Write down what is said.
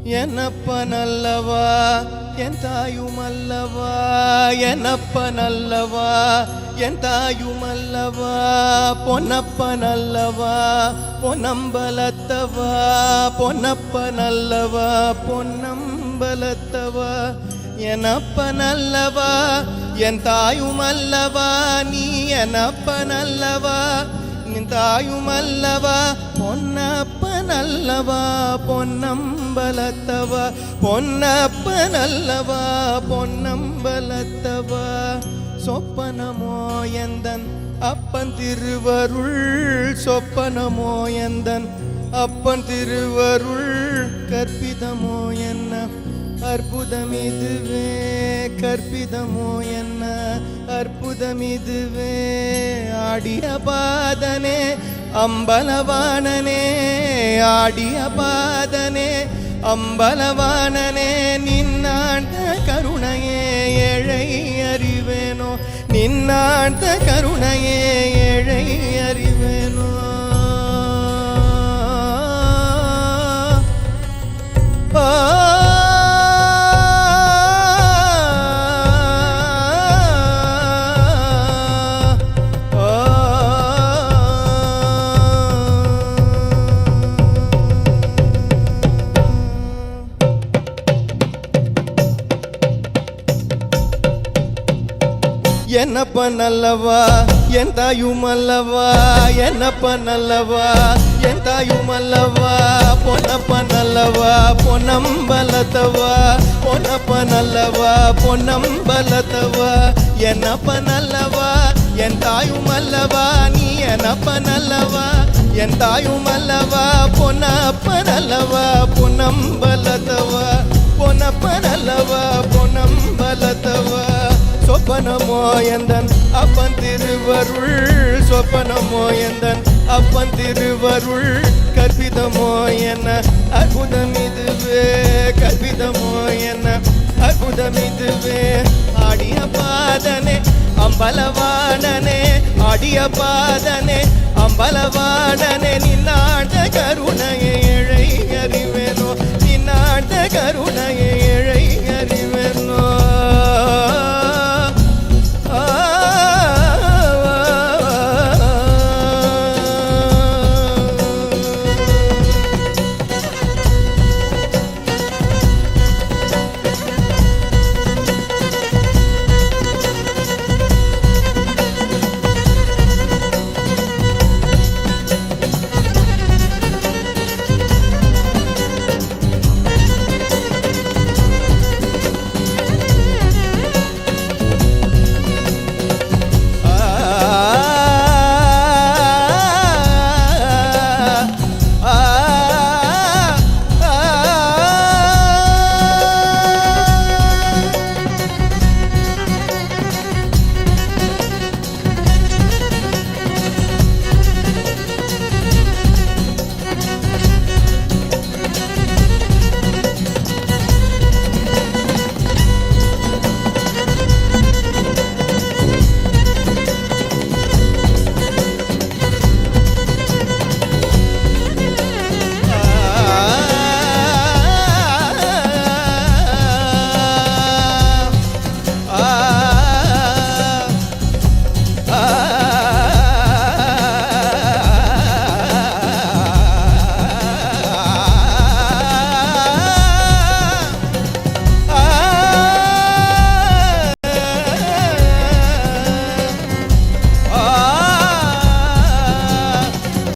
என்னப்பனல்லவா என் தாயுமல்லவா, என்னப்பனல்லவா என் தாயுமல்லவா, பொன்னப்பனல்லவா பொன்னம்பலத்தவா, பொன்னப்பனல்லவா பொன்னம்பலத்தவா. என்னப்பனல்லவா என் தாயுமல்லவா, நீ என்னப்பனல்லவா நின் தாயுமல்லவா, பொன்னப்பனல்லவா பொன்னம்பலத்தவா, பொன்னப்பனல்லவா பொன்னம்பலத்தவா. சொப்பனமோ எந்தன் அப்பன் திருவருள், சொப்பனமோ எந்தன் அப்பன் திருவருள், கற்பிதமோ என்ன அற்புதமிதுவே, கற்பிதமோ என்ன அற்புதமிதுவே. ஆடிய பாதனே அம்பலவாணனே, ஆடிய பாதனே அம்பலவாணனே, நின்னாண்ட கருணையே ஏழை அறிவேனோ, நின்னாண்ட கருணையே ஏழை அறிவேனோ. என்னப்பனல்லவா என் தாயுமல்லவா, என்னப்பனல்லவா என் தாயுமல்லவா, பொன்னப்பனல்லவா பொன்னம்பலத்தவா, பொன்னப்பனல்லவா பொன்னம்பலத்தவா. என்னப்பனல்லவா என் தாயுமல்லவா, நீ என்னப்பனல்லவா என் தாயுமல்லவா, பொன்னப்பனல்லவா பொன்னம்பலத்தவா, பொன்னப்பனல்லவா பொன்னம்பலத்தவா. சொப்பனமோ எந்தன் அப்பன் திருவருள், சொப்பனமோ எந்தன் அப்பன் திருவருள், கற்பிதமோ என்ன அற்புதமிதுவே, கற்பிதமோ என்ன அற்புதமிதுவே. ஆடிய பாதனே அம்பலவாணனே, ஆடிய பாதனே அம்பலவாணனே, நின்னாண்ட கருணையை ஏழை அறிவேனோ, நின்னாண்ட கருணையை ஏழை